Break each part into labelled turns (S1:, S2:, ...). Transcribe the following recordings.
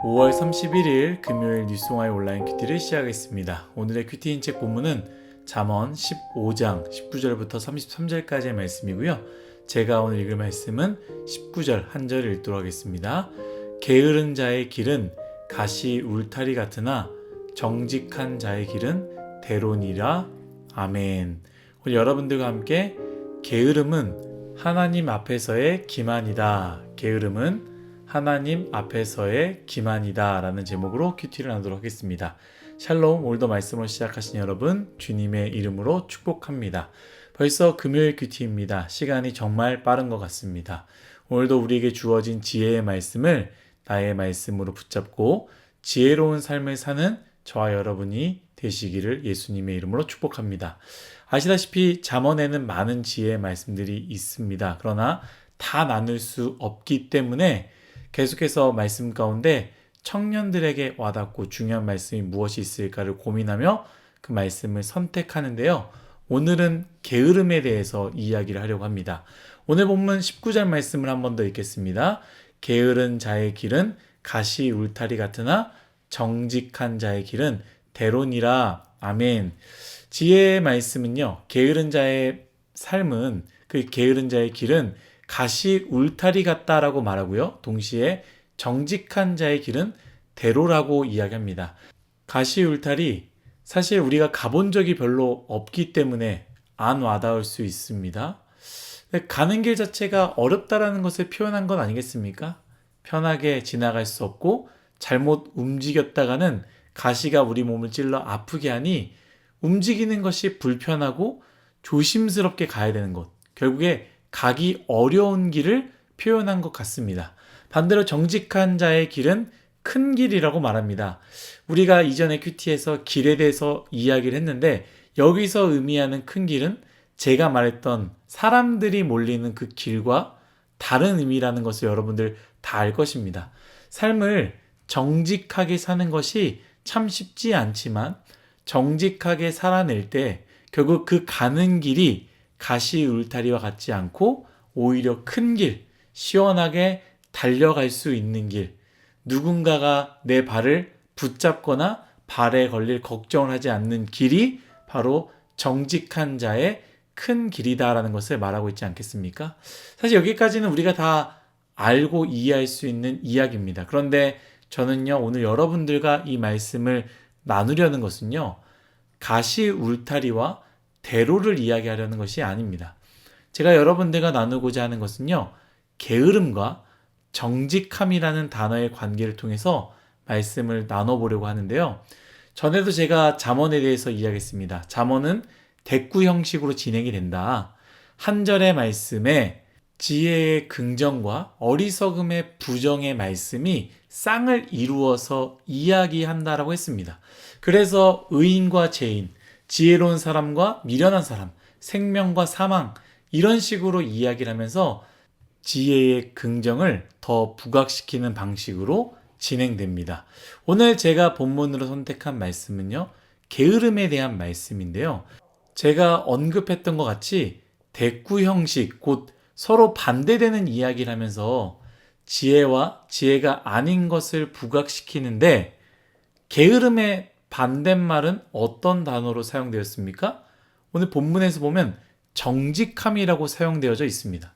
S1: 5월 31일 금요일 뉴스와의 온라인 큐티를 시작하겠습니다. 오늘의 큐티 인책 본문은 잠언 15장 19절부터 33절까지의 말씀이고요. 제가 오늘 읽을 말씀은 19절 한 절을 읽도록 하겠습니다. 게으른 자의 길은 가시 울타리 같으나 정직한 자의 길은 대로니라. 아멘. 오늘 여러분들과 함께 게으름은 하나님 앞에서의 기만이다. 게으름은 하나님 앞에서의 기만이다 라는 제목으로 큐티를 나누도록 하겠습니다. 샬롬, 오늘도 말씀으로 시작하신 여러분 주님의 이름으로 축복합니다. 벌써 금요일 큐티입니다. 시간이 정말 빠른 것 같습니다. 오늘도 우리에게 주어진 지혜의 말씀을 나의 말씀으로 붙잡고 지혜로운 삶을 사는 저와 여러분이 되시기를 예수님의 이름으로 축복합니다. 아시다시피 잠언에는 많은 지혜의 말씀들이 있습니다. 그러나 다 나눌 수 없기 때문에 계속해서 말씀 가운데 청년들에게 와닿고 중요한 말씀이 무엇이 있을까를 고민하며 그 말씀을 선택하는데요. 오늘은 게으름에 대해서 이야기를 하려고 합니다. 오늘 본문 19절 말씀을 한 번 더 읽겠습니다. 게으른 자의 길은 가시 울타리 같으나 정직한 자의 길은 대로니라. 아멘. 지혜의 말씀은요. 게으른 자의 삶은, 그 게으른 자의 길은 가시 울타리 같다라고 말하고요. 동시에 정직한 자의 길은 대로라고 이야기합니다. 가시 울타리, 사실 우리가 가본 적이 별로 없기 때문에 안 와닿을 수 있습니다. 가는 길 자체가 어렵다라는 것을 표현한 건 아니겠습니까? 편하게 지나갈 수 없고 잘못 움직였다가는 가시가 우리 몸을 찔러 아프게 하니 움직이는 것이 불편하고 조심스럽게 가야 되는 것. 결국에 가기 어려운 길을 표현한 것 같습니다. 반대로 정직한 자의 길은 큰 길이라고 말합니다. 우리가 이전에 큐티에서 길에 대해서 이야기를 했는데 여기서 의미하는 큰 길은 제가 말했던 사람들이 몰리는 그 길과 다른 의미라는 것을 여러분들 다 알 것입니다. 삶을 정직하게 사는 것이 참 쉽지 않지만 정직하게 살아낼 때 결국 그 가는 길이 가시 울타리와 같지 않고 오히려 큰 길, 시원하게 달려갈 수 있는 길, 누군가가 내 발을 붙잡거나 발에 걸릴 걱정을 하지 않는 길이 바로 정직한 자의 큰 길이다라는 것을 말하고 있지 않겠습니까? 사실 여기까지는 우리가 다 알고 이해할 수 있는 이야기입니다. 그런데 저는요, 오늘 여러분들과 이 말씀을 나누려는 것은요, 가시 울타리와 대로를 이야기하려는 것이 아닙니다. 제가 여러분들과 나누고자 하는 것은요, 게으름과 정직함이라는 단어의 관계를 통해서 말씀을 나눠보려고 하는데요. 전에도 제가 잠언에 대해서 이야기했습니다. 잠언은 대꾸 형식으로 진행이 된다. 한 절의 말씀에 지혜의 긍정과 어리석음의 부정의 말씀이 쌍을 이루어서 이야기한다라고 했습니다. 그래서 의인과 죄인, 지혜로운 사람과 미련한 사람, 생명과 사망, 이런 식으로 이야기를 하면서 지혜의 긍정을 더 부각시키는 방식으로 진행됩니다. 오늘 제가 본문으로 선택한 말씀은요, 게으름에 대한 말씀인데요. 제가 언급했던 것 같이 대꾸 형식, 곧 서로 반대되는 이야기를 하면서 지혜와 지혜가 아닌 것을 부각시키는데 게으름의 반대말은 어떤 단어로 사용되었습니까? 오늘 본문에서 보면 정직함이라고 사용되어져 있습니다.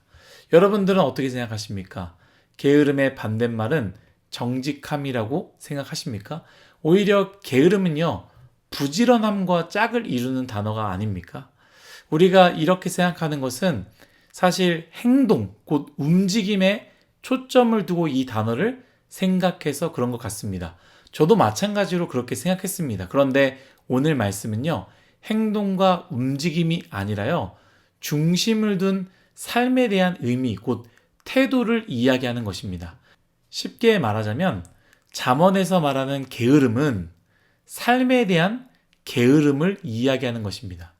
S1: 여러분들은 어떻게 생각하십니까? 게으름의 반대말은 정직함이라고 생각하십니까? 오히려 게으름은요, 부지런함과 짝을 이루는 단어가 아닙니까? 우리가 이렇게 생각하는 것은 사실 행동, 곧 움직임에 초점을 두고 이 단어를 생각해서 그런 것 같습니다. 저도 마찬가지로 그렇게 생각했습니다. 그런데 오늘 말씀은요, 행동과 움직임이 아니라요, 중심을 둔 삶에 대한 의미, 곧 태도를 이야기하는 것입니다. 쉽게 말하자면 잠언에서 말하는 게으름은 삶에 대한 게으름을 이야기하는 것입니다.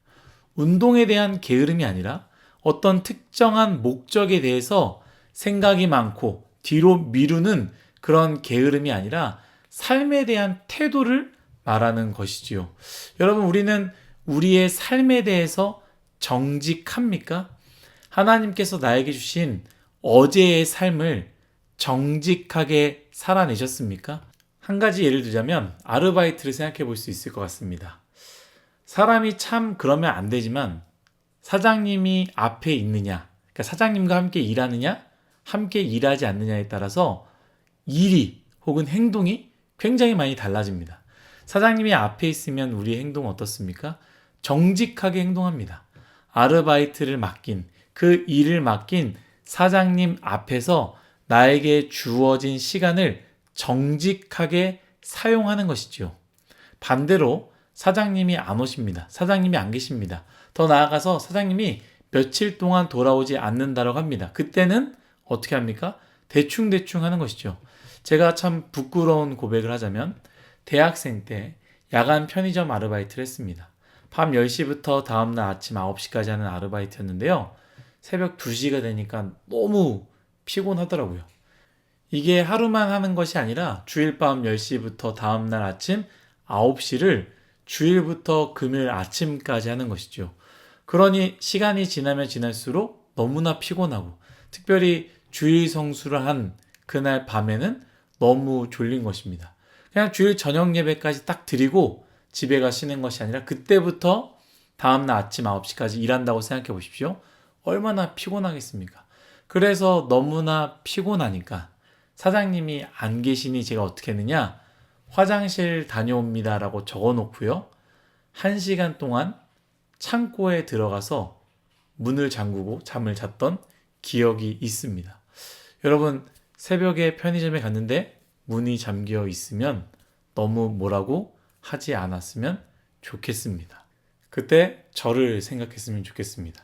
S1: 운동에 대한 게으름이 아니라 어떤 특정한 목적에 대해서 생각이 많고 뒤로 미루는 그런 게으름이 아니라 삶에 대한 태도를 말하는 것이지요. 여러분, 우리는 우리의 삶에 대해서 정직합니까? 하나님께서 나에게 주신 어제의 삶을 정직하게 살아내셨습니까? 한 가지 예를 들자면 아르바이트를 생각해 볼 수 있을 것 같습니다. 사람이 참 그러면 안 되지만 사장님이 앞에 있느냐, 그러니까 사장님과 함께 일하느냐, 함께 일하지 않느냐에 따라서 일이 혹은 행동이 굉장히 많이 달라집니다. 사장님이 앞에 있으면 우리의 행동은 어떻습니까? 정직하게 행동합니다. 아르바이트를 맡긴, 그 일을 맡긴 사장님 앞에서 나에게 주어진 시간을 정직하게 사용하는 것이지요. 반대로 사장님이 안 오십니다. 사장님이 안 계십니다. 더 나아가서 사장님이 며칠 동안 돌아오지 않는다고 합니다. 그때는 어떻게 합니까? 대충대충 하는 것이죠. 제가 참 부끄러운 고백을 하자면 대학생 때 야간 편의점 아르바이트를 했습니다. 밤 10시부터 다음날 아침 9시까지 하는 아르바이트였는데요. 새벽 2시가 되니까 너무 피곤하더라고요. 이게 하루만 하는 것이 아니라 주일 밤 10시부터 다음날 아침 9시를 주일부터 금요일 아침까지 하는 것이죠. 그러니 시간이 지나면 지날수록 너무나 피곤하고 특별히 주일 성수를 한 그날 밤에는 너무 졸린 것입니다. 그냥 주일 저녁 예배까지 딱 드리고 집에 가시는 것이 아니라 그때부터 다음날 아침 9시까지 일한다고 생각해 보십시오. 얼마나 피곤하겠습니까? 그래서 너무나 피곤하니까 사장님이 안 계시니 제가 어떻게 했느냐? 화장실 다녀옵니다 라고 적어 놓고요. 1시간 동안 창고에 들어가서 문을 잠그고 잠을 잤던 기억이 있습니다. 여러분, 새벽에 편의점에 갔는데 문이 잠겨 있으면 너무 뭐라고 하지 않았으면 좋겠습니다. 그때 저를 생각했으면 좋겠습니다.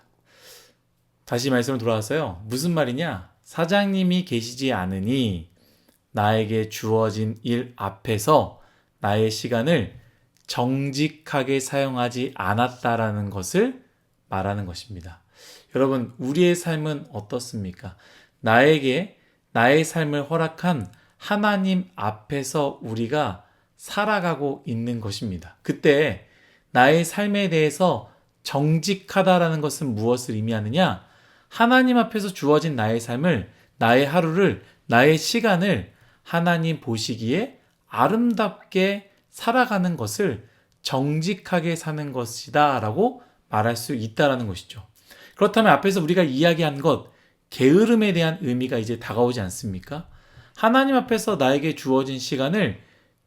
S1: 다시 말씀을 돌아와서요. 무슨 말이냐? 사장님이 계시지 않으니 나에게 주어진 일 앞에서 나의 시간을 정직하게 사용하지 않았다라는 것을 말하는 것입니다. 여러분, 우리의 삶은 어떻습니까? 나에게 나의 삶을 허락한 하나님 앞에서 우리가 살아가고 있는 것입니다. 그때 나의 삶에 대해서 정직하다라는 것은 무엇을 의미하느냐? 하나님 앞에서 주어진 나의 삶을, 나의 하루를, 나의 시간을 하나님 보시기에 아름답게 살아가는 것을 정직하게 사는 것이다 라고 말할 수 있다라는 것이죠. 그렇다면 앞에서 우리가 이야기한 것, 게으름에 대한 의미가 이제 다가오지 않습니까? 하나님 앞에서 나에게 주어진 시간을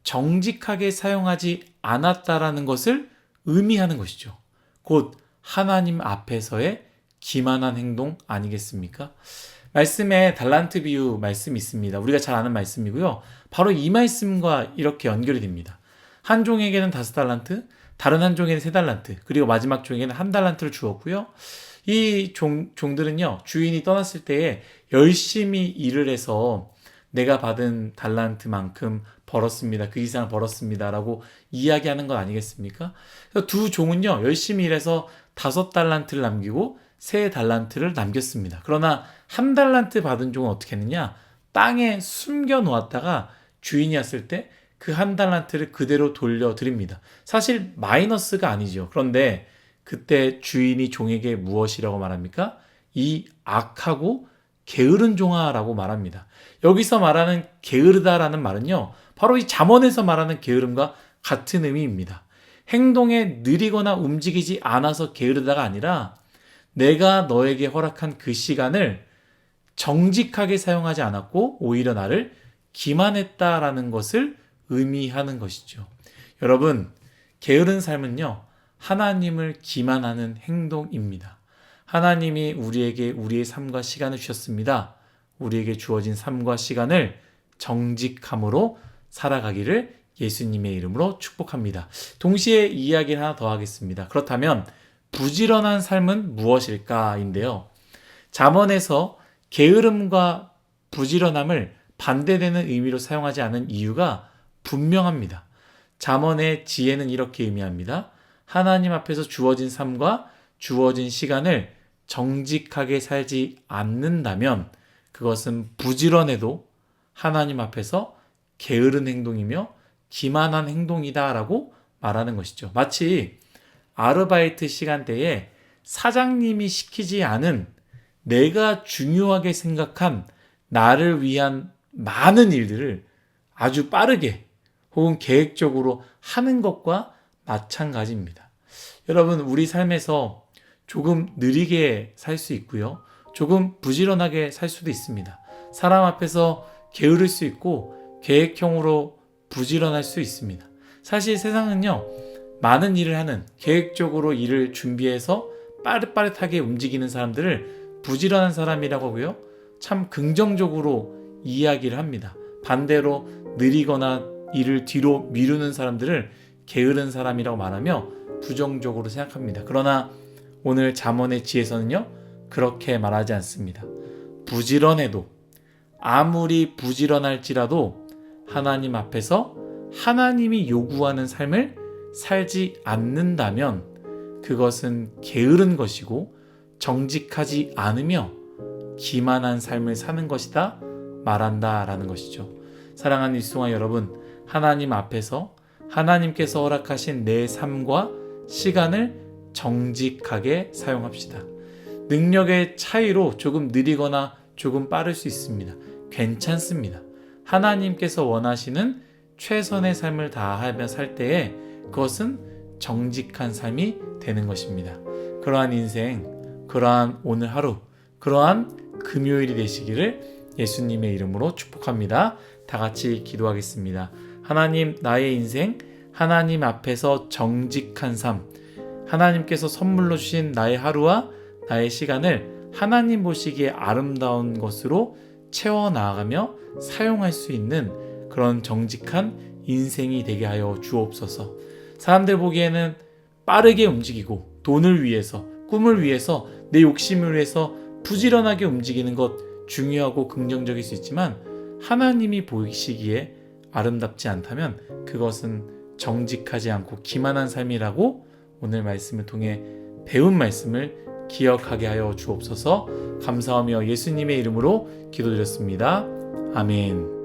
S1: 정직하게 사용하지 않았다라는 것을 의미하는 것이죠. 곧 하나님 앞에서의 기만한 행동 아니겠습니까? 말씀에 달란트 비유 말씀이 있습니다. 우리가 잘 아는 말씀이고요. 바로 이 말씀과 이렇게 연결이 됩니다. 한 종에게는 5달란트, 다른 한 종에게는 3달란트, 그리고 마지막 종에게는 1달란트를 주었고요. 이 종들은요, 주인이 떠났을 때에 열심히 일을 해서 내가 받은 달란트만큼 벌었습니다. 그 이상을 벌었습니다. 라고 이야기하는 것 아니겠습니까? 두 종은요, 열심히 일해서 5달란트를 남기고 3달란트를 남겼습니다. 그러나 1달란트 받은 종은 어떻게 했느냐? 땅에 숨겨 놓았다가 주인이 왔을 때 그 1달란트를 그대로 돌려드립니다. 사실 마이너스가 아니죠. 그런데 그때 주인이 종에게 무엇이라고 말합니까? 이 악하고 게으른 종아라고 말합니다. 여기서 말하는 게으르다라는 말은요, 바로 이 잠언에서 말하는 게으름과 같은 의미입니다. 행동에 느리거나 움직이지 않아서 게으르다가 아니라 내가 너에게 허락한 그 시간을 정직하게 사용하지 않았고 오히려 나를 기만했다라는 것을 의미하는 것이죠. 여러분, 게으른 삶은요, 하나님을 기만하는 행동입니다. 하나님이 우리에게 우리의 삶과 시간을 주셨습니다. 우리에게 주어진 삶과 시간을 정직함으로 살아가기를 예수님의 이름으로 축복합니다. 동시에 이야기를 하나 더 하겠습니다. 그렇다면 부지런한 삶은 무엇일까인데요. 잠언에서 게으름과 부지런함을 반대되는 의미로 사용하지 않은 이유가 분명합니다. 잠언의 지혜는 이렇게 의미합니다. 하나님 앞에서 주어진 삶과 주어진 시간을 정직하게 살지 않는다면 그것은 부지런해도 하나님 앞에서 게으른 행동이며 기만한 행동이다라고 말하는 것이죠. 마치 아르바이트 시간대에 사장님이 시키지 않은 내가 중요하게 생각한 나를 위한 많은 일들을 아주 빠르게 혹은 계획적으로 하는 것과 마찬가지입니다. 여러분, 우리 삶에서 조금 느리게 살 수 있고요. 조금 부지런하게 살 수도 있습니다. 사람 앞에서 게으를 수 있고 계획형으로 부지런할 수 있습니다. 사실 세상은요, 많은 일을 하는, 계획적으로 일을 준비해서 빠릿빠릿하게 움직이는 사람들을 부지런한 사람이라고 하고요. 참 긍정적으로 이야기를 합니다. 반대로 느리거나 일을 뒤로 미루는 사람들을 게으른 사람이라고 말하며 부정적으로 생각합니다. 그러나 오늘 잠언의 지혜서는요, 그렇게 말하지 않습니다. 부지런해도, 아무리 부지런할지라도 하나님 앞에서 하나님이 요구하는 삶을 살지 않는다면 그것은 게으른 것이고 정직하지 않으며 기만한 삶을 사는 것이다 말한다라는 것이죠. 사랑하는 일송아 여러분, 하나님 앞에서 하나님께서 허락하신 내 삶과 시간을 정직하게 사용합시다. 능력의 차이로 조금 느리거나 조금 빠를 수 있습니다. 괜찮습니다. 하나님께서 원하시는 최선의 삶을 다하며 살 때에 그것은 정직한 삶이 되는 것입니다. 그러한 인생, 그러한 오늘 하루, 그러한 금요일이 되시기를 예수님의 이름으로 축복합니다. 다 같이 기도하겠습니다. 하나님, 나의 인생, 하나님 앞에서 정직한 삶, 하나님께서 선물로 주신 나의 하루와 나의 시간을 하나님 보시기에 아름다운 것으로 채워나가며 사용할 수 있는 그런 정직한 인생이 되게 하여 주옵소서. 사람들 보기에는 빠르게 움직이고 돈을 위해서, 꿈을 위해서, 내 욕심을 위해서 부지런하게 움직이는 것 중요하고 긍정적일 수 있지만 하나님이 보시기에 아름답지 않다면 그것은 정직하지 않고 기만한 삶이라고 오늘 말씀을 통해 배운 말씀을 기억하게 하여 주옵소서. 감사하며 예수님의 이름으로 기도드렸습니다. 아멘.